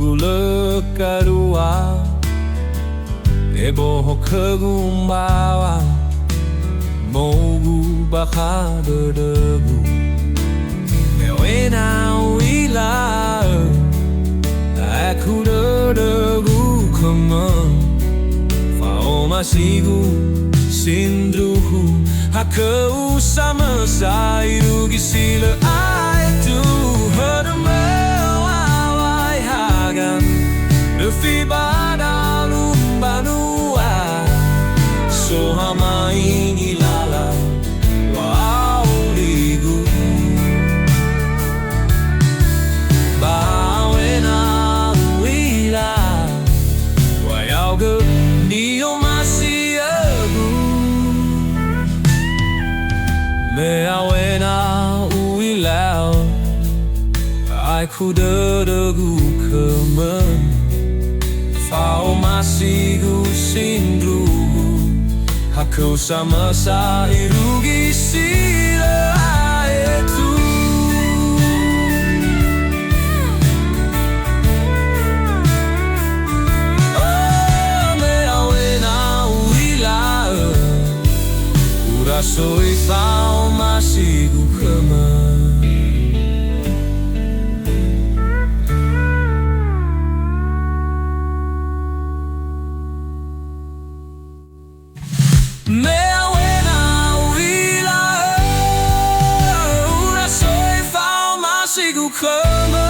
gula kedua Eboh kegung bawa Mogu bakal berdebu Mewena wila Aku derdegu kemeng Fao masigu sindruhu Hake usama sairugi sila aitu Herdemewawai hagan Lefi badalum banua Sohama ini lala Wow ligu Bawena wila Wayau ge Nio masih abu Mewena wila Aku derdegu kemeng Fao masih sindruhu Aku sama sairugi sila itu Oh, mewena wila Urasoi fao masih kemeng Mewena wila Urasoi fao masih kemeng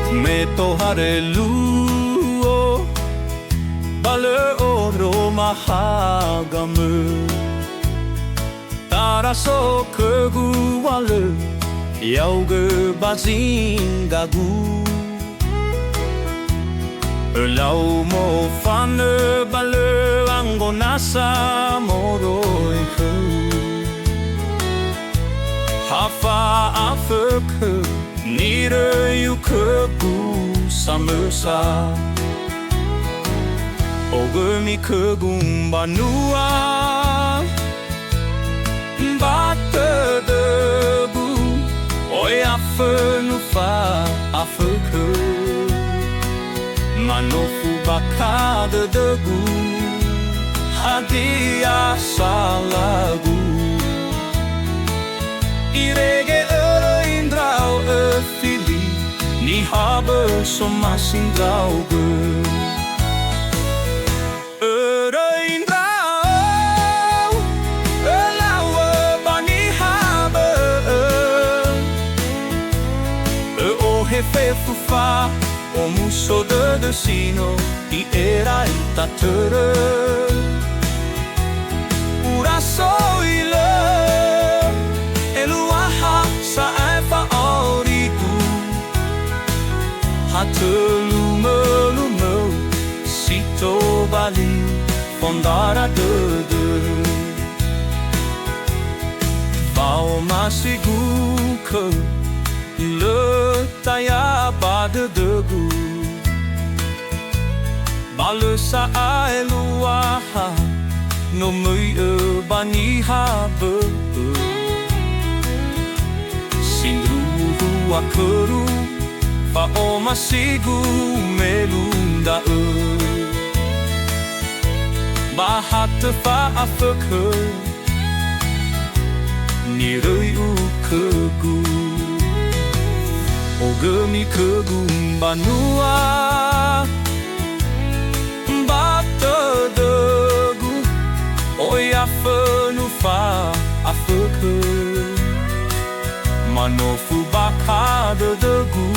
Meto harelu Bale oro mahagamu Taraso keguale Yau ge bazingagu Lau mo fane bale angonasa moroi ke Hafa afeke Nire yukebu samesa Ogemi kegung banua Bate debu Oi afe nufa afeke Manofu bakade debu Hadiah salagu Irege indrau fili Ni habe som masing drauge indrau lawe bani habe ohefe fufa o muso de destino I era itatere urasoile Hatelume Sito bali Fondara de Vau masih guke Letaya bade degu Balesa ailuaha No mui bani habe Sindruhu akeru Fao masigu melunda Bahat faafeke Nirei ukegu Ogemi kegum banua Bate degu Oi afenufa afeke Manofu bakade degu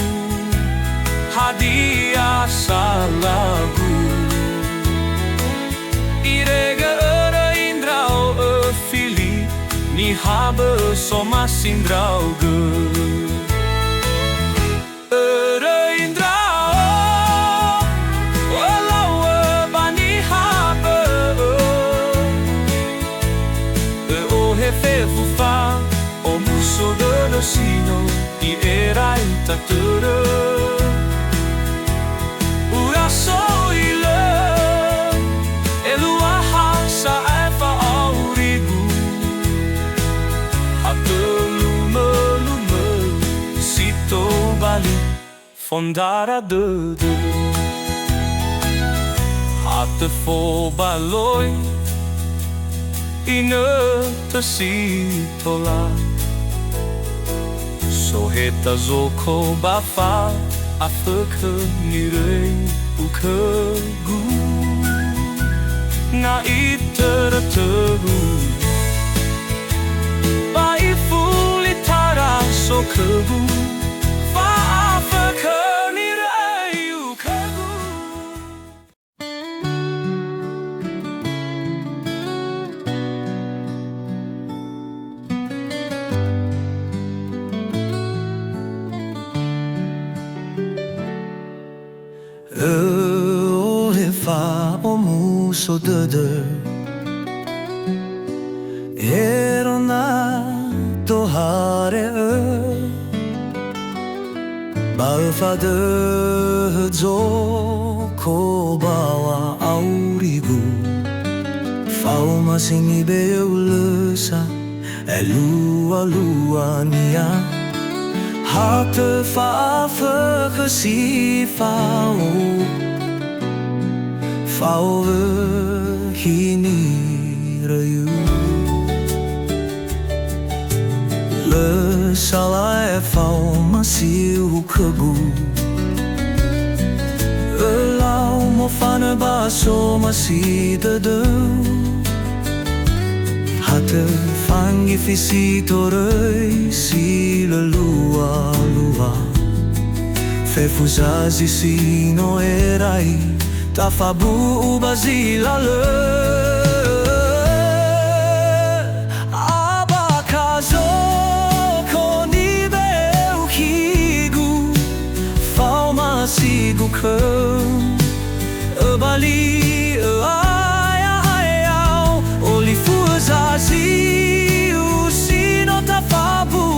Hadiah salagu Irege indrau fili Ni habe som masing drauge indrau Walau bani habe O hefe fufa O muso tertera urasoile eluaha saefa aurigu lume sito bali fondara de hate fo baloi ine tesitola soheta zoko bafa afeke nirei ukegu na itereteru bai fulitara sokebu fa afeke nirei ukegu Fa o muso de erona tohare balfa de zoko bawa aurigu fauma sini beulesa lua nia harte fa fau Fauwe hini rayu Le salai fau masiu kebu Elau mo fane baso masih dedeu Hate fangi fisito rei si lua Fefuzazi sino erai Tafabu ubazilale Abakazo konibe ukigu Fauma sigu ke Bali ayau Olifuzazi usino tafabu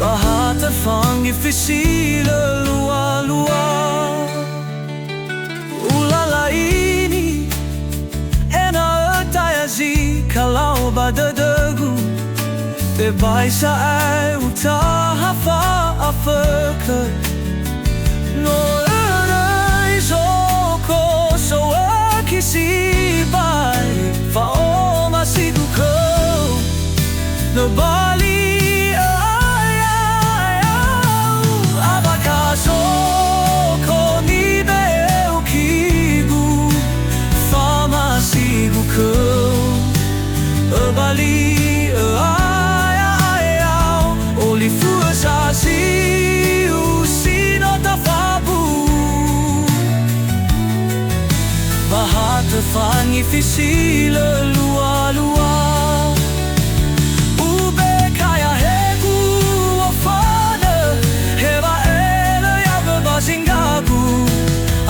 Bahata fangi fisile lua Ulala ini ena tayazi kalau badadagu te baisa ai utahafa afaka no erai zoko so akisi bai fa o masiguko no bali abakazo Bali ayau Olifuzazi usino tafabu Bahata fangi fisile lua Ube kaya hegu wafane Heba ele ya bebazingagu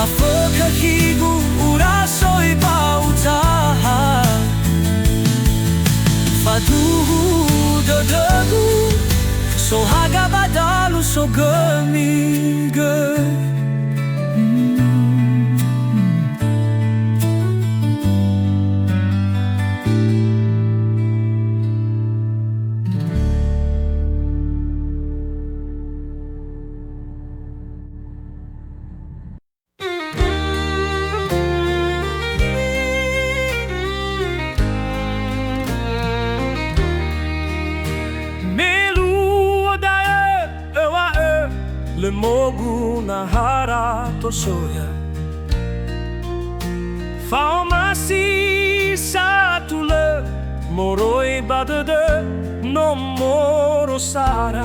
Afeka higu uraso ibautaha Faduhu dadagu So haga badalu so gemige Le mogu na hara to soya Faumasi satule Moroi badade no moro sara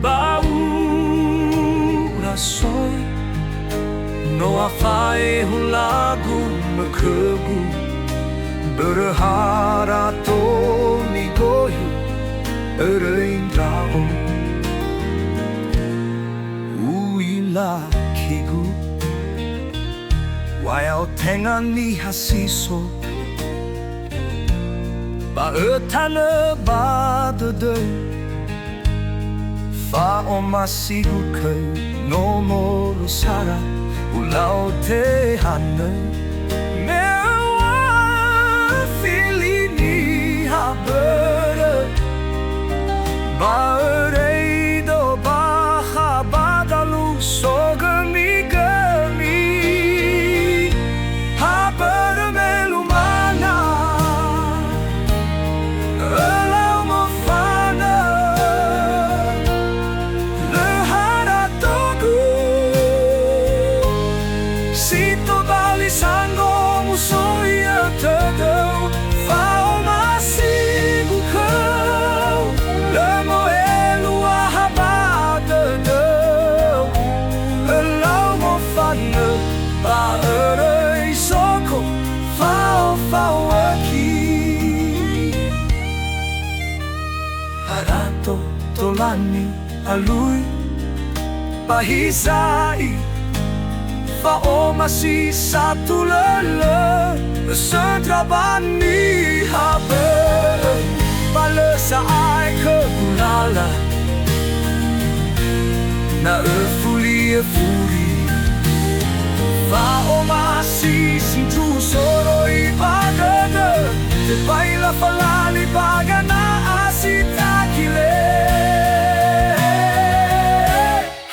Bawa rasoi No afai hulagu mekebu Berhara to migoyu Ereindraum Kigu Waiau tenga ni hasiso Ba etane ba de Fao masigu kay nomoro sara Ulau te hana Mewa filini habere Baerei do baha badalu sogami gami Habere melumana Elau mofana Lehara togu Sito bali sango musoya tedeu Fao masigu kau Lemo elu ahabada deu Elau mofana Baerei soko Fao aqui Harato tolani alui Pahisai Fao masi satu lele Sentrabani habe Palesa ai kekulala Na efuli Fao masi sintu soroi pagana Te baila falali pagana asitakile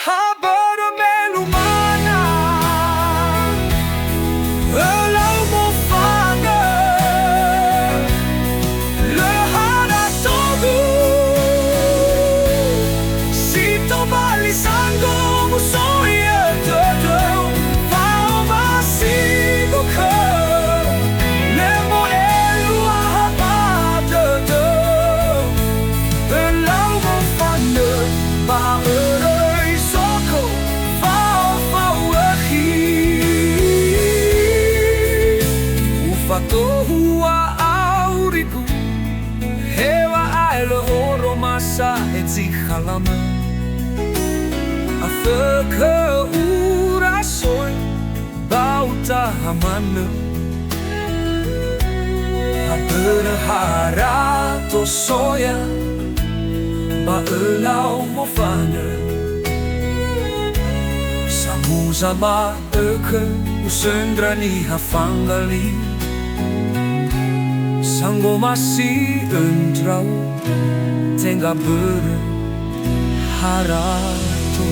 Habara melumana Elau mofanga Lehara togu Sito bali sango musoya tedeu Fao masigu kau Lemo elu ahabada deu Elau mofana Baerei soko Fao aqui Ufato hua auriku Hewa aile oro masa etzihalama Afeke urasoi Bauta hamana Habere harato soya Baelau mofana Samuzama eke Usendrani hafangali Sango masi endrau Tenga bere harato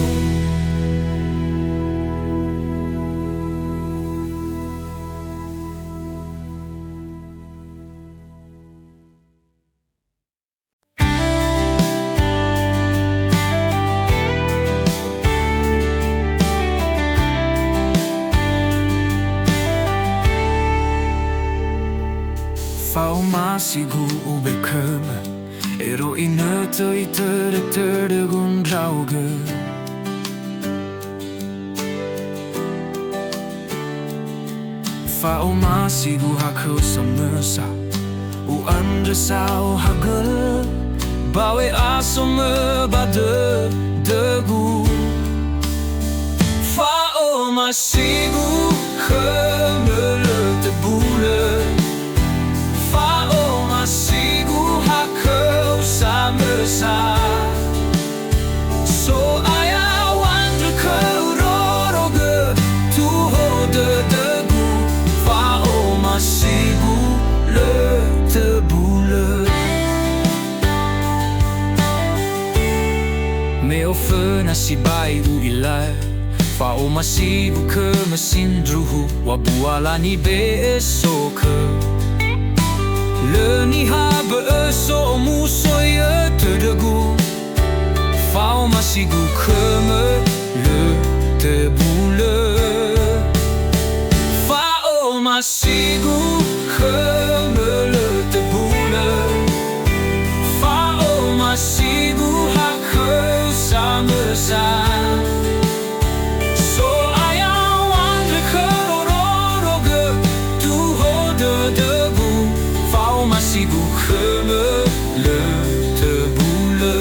Fao masigu ubekeme Ero inöte i törde gundrauge Fao masigu haku samesa U andre sao hagel Bawe asome bade degu Fao masigu kemele te bule Fao masigu haku samesa So aya wandre keroroge Tu hode degu Fao masigu le te bule Me ofena si bai u ilai Fao masigu ke mesindruhu Wabuala ni be esoke Le ni habe eso musoye tedegu Fao masigu keme le te bule Fao masigu keme le te bule Fao masigu hake samesa So ayang wandre keroroge Tu hode degu Fao masigu keme le te bule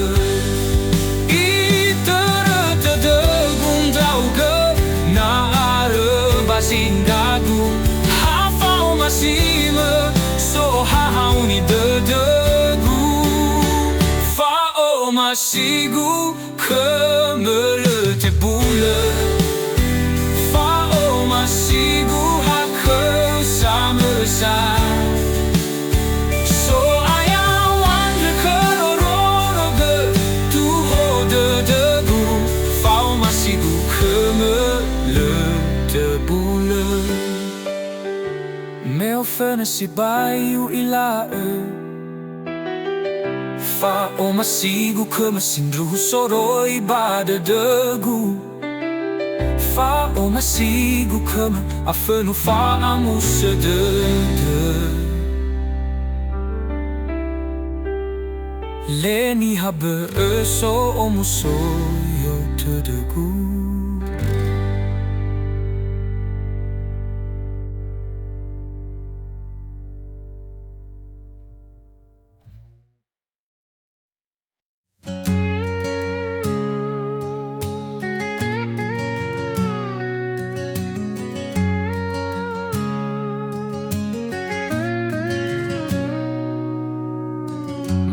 I terete degun drauge Na are basindagu Ha fao masime So hauni de degu Fao masigu melodi bulan Fao masih buha kesama-sama So ayawan dekororo de tuho de debu Fao masih buka melodi bulan Meu fenesi bayu ilae Fao masigu ke mesin ruh soroi bada degu Fao masigu ke afenu faamu sedede Leni habe so omuso yo tedegu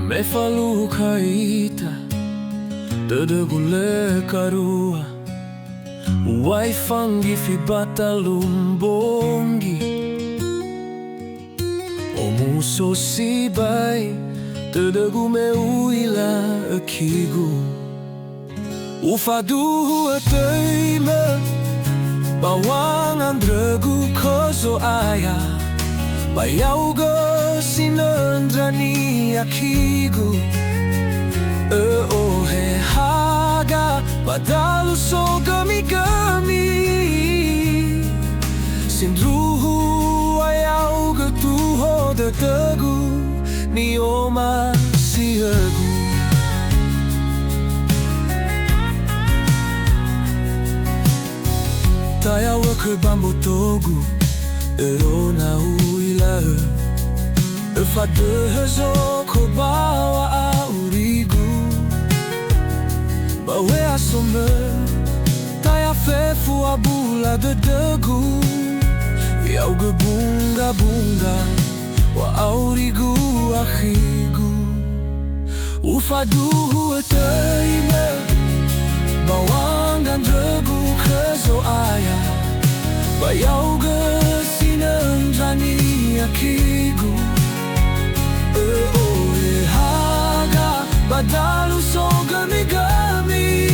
Me falu kaita Dedegule karua Wai fangi fi batalumbongi Omuso si bai Dedegu me uila akigu Ufadu ateime Bawang andregu kozo aya Bayauga sinandrani akigu Ohe haga Padalu so gami-gami Sindruhu ayauga tuho de tegu Nioma siagu Tayawa ke bambu togu Erona uila Fade hezo ko bawa aurigu Bawe asome Taya fefu abula de degu Yau ge bunga-bunga Wa aurigu akhigu Ufaduhu eteime Bawang dan regu kezo aya Bayau ge sinandrani akigu Oe haga Badalu so gami-gami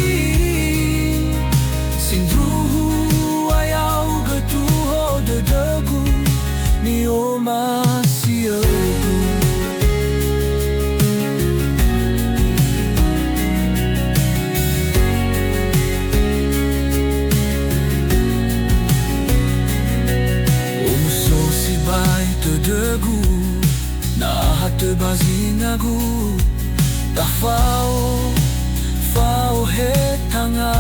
Sindruhu ayau getuho de degu Nioma siagu Umso si bai de degu Hate bazinagu Tak fao he tanga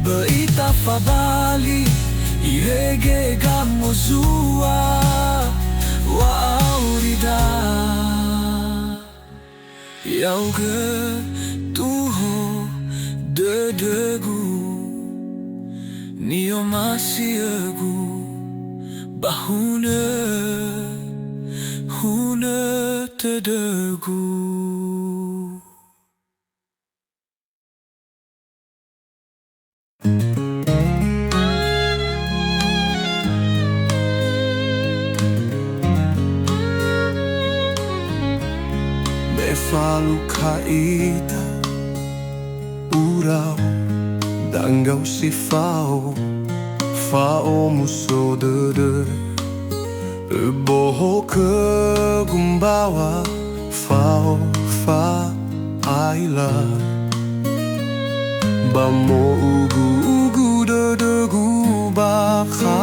Beita fabali Irege gamozua Wa aurida Yauge tuho dedegu Nio masiagu Bahune Hune tedegu Me falu kaita Urau Dangau si fao Fao muso de Boho ke gumbawa Fao fa aila Bamo ugu de gu baka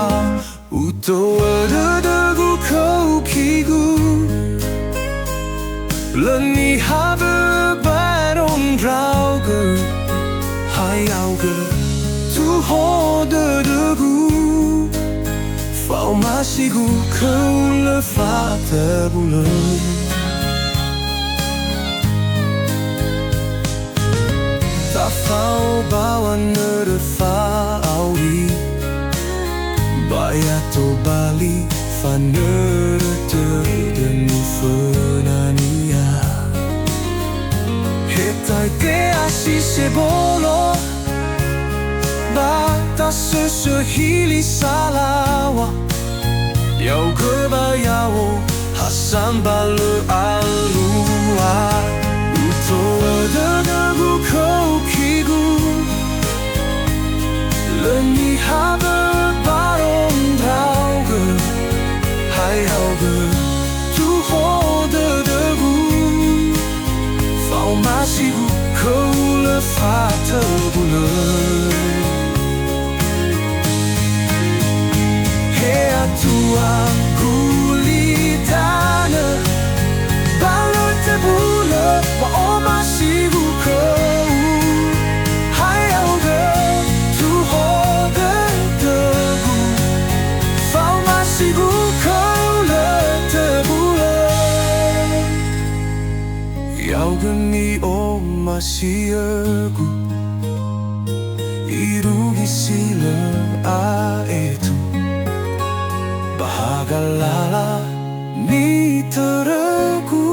Uto de gu kau kigu Leni habe barong drauge Hai auge Tu ho de gu Fao masih kau lefa terbulan Tak fao bawa nerefa awi Baya to bali fa nerete denu fenania Hetai te sebelum batas sesehili salawa Yau kebayau Hasan balu alua Utoa denganku kau kigu Leni haber barong drauge Hai hauge Tu hode degu Fau masih kau lefa terbulan Hea tuang kulitana Balut terbulan Wa o masih kau Hai hauge Tu hode degu Fau masih kau terbulan Yau geni o masih aku Irugi sila itu Bahagalala ni teraku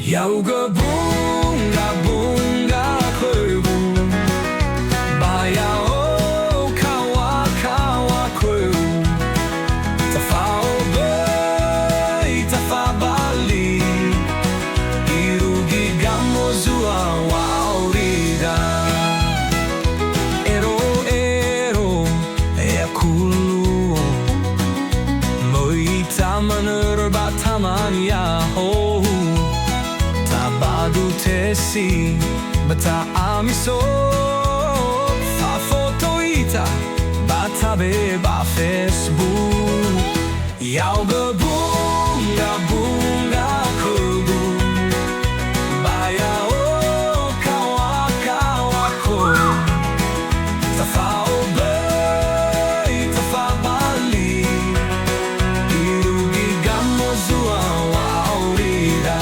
Yau bunga koibu Baya o kawa koibu Tafao bai tafabali Irugi gamo zua waurida Ero e kulu Moita manur batamani aho Tabadu tesi Bata amiso Fa foto ita Batabe ba Facebook Yau bunga kubu Baya o kawa ko Tafao bai tafabali Irugi gamo zua waurida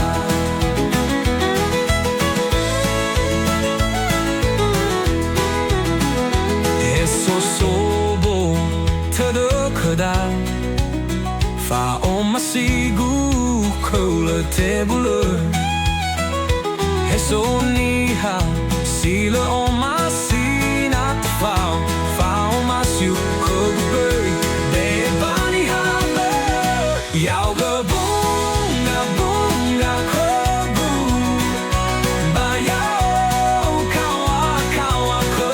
Fa o masigu kola tebula Heso niha sila o masina tafao Fa o masiu kogubay Debani habe Yau bunga kogu Baya o kawa ko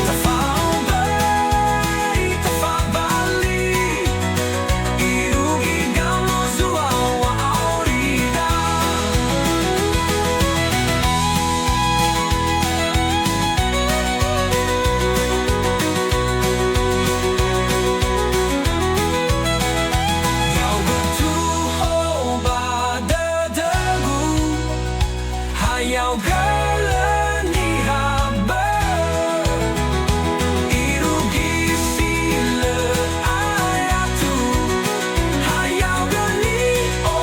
Tafao bay tafabali Irugi gamo zua wa aurida Yau betuho ba dadagu Hayau galani haber Irugi sila ayatu Hayau gani o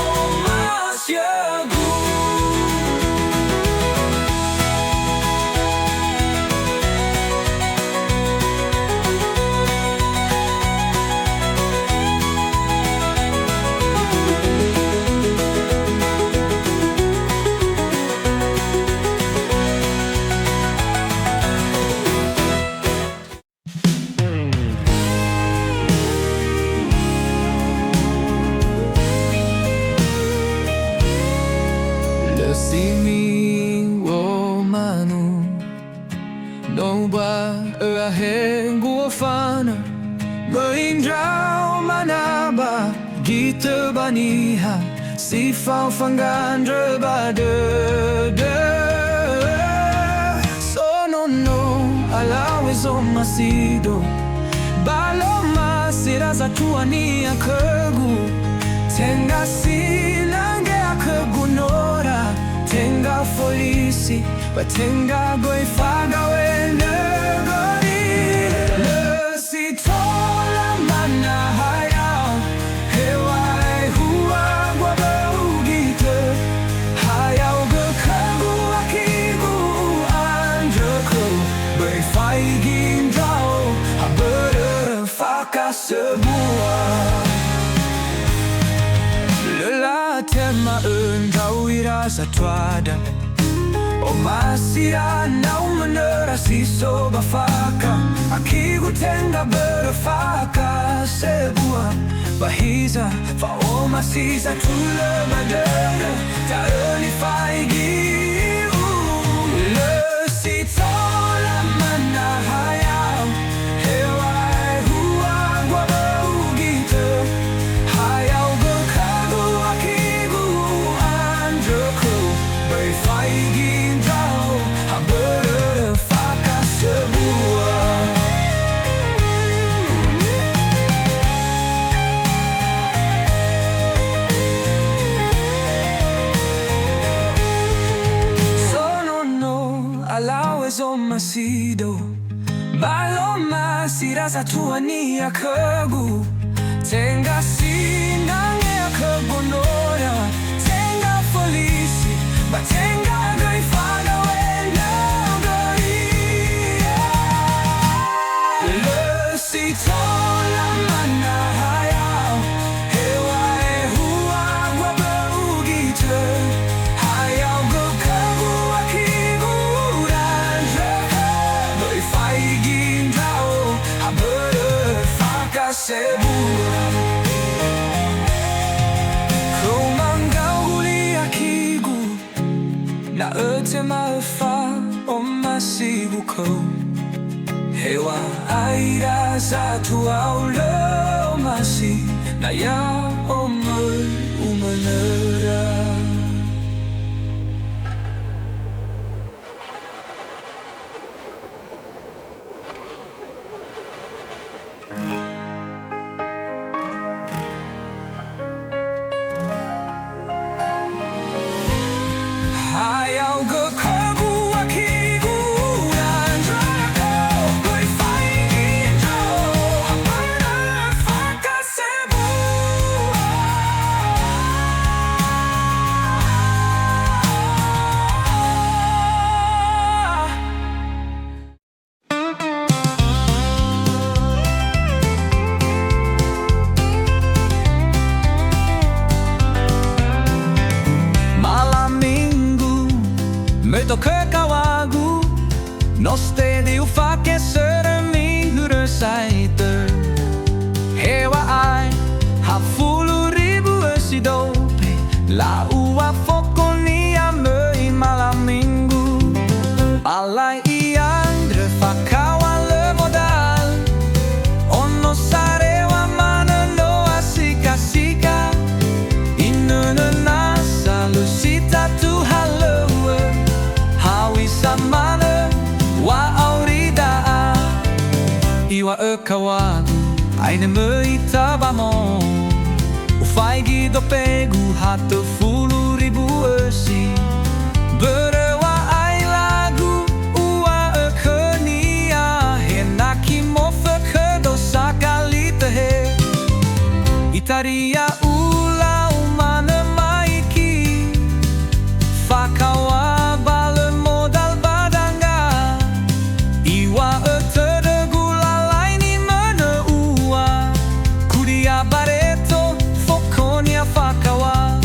masyagu Le simi wo manu Ahe gua fana Berindau manaba Kita baniha Sifau fangandra badada Sonono Alawes o masido Baloma Siraza tuania kegu Tenga silange akagunora Tenga folisi Batenga goi faga wende gori Lesi tola mana hayao Hewai hua gua beugite Hayao ge kagu akigu anjaku Bai fai gindao Habere faka sebuah Tema engkau irasa tuada O masih nau menerasi soba faka Akiku tenda berfaka sebuah Bahiza fa o masih satu lembaga Tak elifaigi Lesi tola mana hayam Hewai hua gua beugite Hayau berkadu akiku anjaku Bai fai gindau Habere faka sebuah Sonono alawes o masido Baloma sirasa tuania kegu Tenga sinange akagonora Tenga folisi Batenga gai fana wena gari Lesi tola mana hayao Hewai hua gua beugite Hayao go kagu akigu ranjaka Gai fai gindao Habere faka sebuah Kau manggau huli akigu Na tema fa o masih bukau Hewa aira satu aulo masih Na ya omel umanera Hayau ge kagu akigu anjaku Bai fai gindau Habere faka sebuah Malam minggu Meto ke kawagu Noste di ufake seremi huresaite Hewa ai Hafulu esi dope La ua fokonia mei malam minggu Alai iang drefakawa le modal Ono sarewa mana no asika-sika Inununa salusita tu haloe Hawi samana wa auridaa Iwa kawagu aine meita bamo Ufai gido pegu hatu fulu esi Berewa ai lagu ua kenia Henaki mofe kedosa kali tehe Itaria ula umane maiki Fakawa bale modal badanga Iwa tergula laini mana ua Kudia bareto fokonia fakawa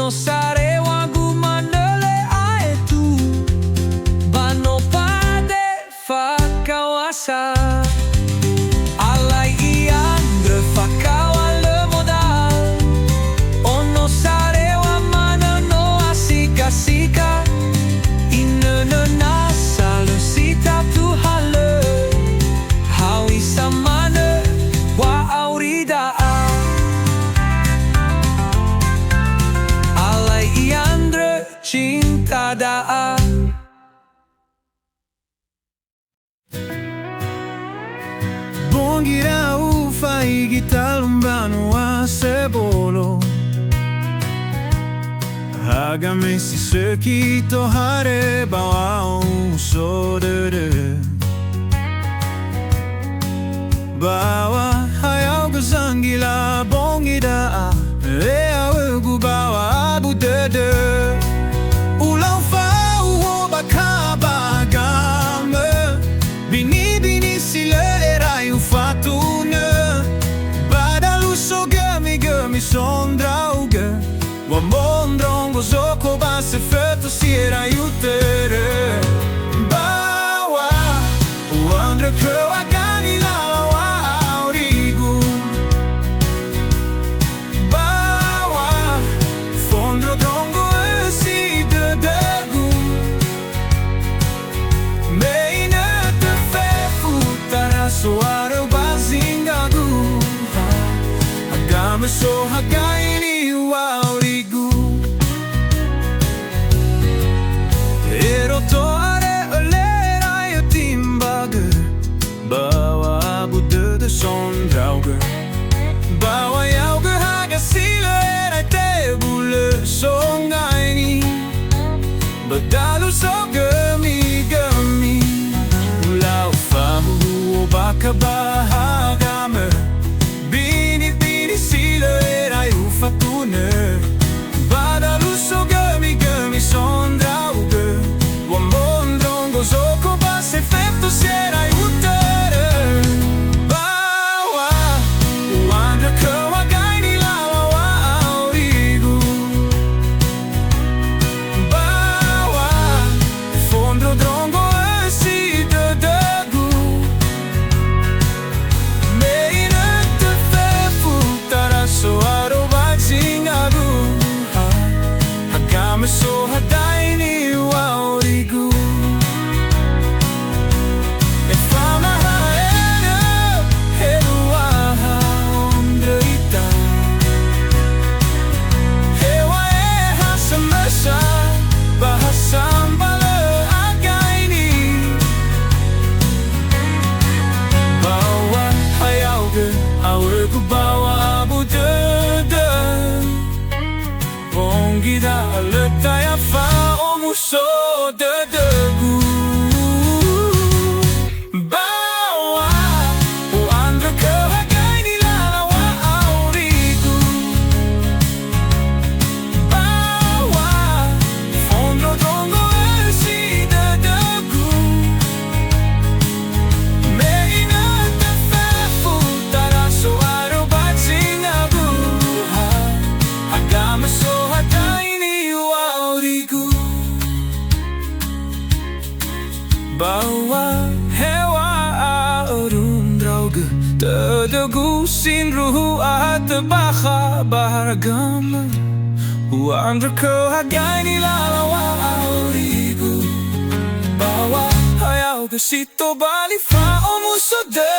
ono sare wagu manele aetu bano pade fa kawasa alai iandre fa kawale modal ono sare wa mana no asika-sika inene nasa le setiap tu hale hawi samane wa aurida alai iandre cinta daa. Bongira ufa igita lumbano a sebolo Hagame si sekito hare bawa usodere Bawa hayau gazangila bongida Ea ugu bawa budede Ulau fa uho bakabagame Bini sile erai ufatune Badalu so gami sondrauge Wa mondrongo zoko base feto si era utere Bawa uandre krewa gani lawa aurigu Bawa fondro drongo esi de degu Meine te fe futara soare bazingagu Agame so hagaini waurigu Ero to are olera yo timbage Bawa bude de sondrauge Bawa jauge haga sile era te bule songaini Badalu so gemi Ulau famu baka bahagame Bini sile era ufatune Badalu so gemi sondrauge Wa mondrongo zoko base feto si era utere Bawa uandre kawa gaini lawa aurigu Bawa fondro drongo esi de degu Meine te fe futara soaro bazingagu Agame so hadaini waurigu E fama haena Helua ondreita Hewa e hasamesa Bahasam bale againi Bawa hayauge Awegu bawa abudede Bongida letaya fa omuso de degu Bawa uandre kehagaini lawa aurigu Bawa fondro drongo esi de degu Meine te fe futara soare bazingagu Agame so hadaini waurigu Bawa hewa arundrauge Tedegu sin ruhu at baha baragama Uandre ko hagaini lalawa aurigu Bawa hayau gesito bali fa omuso de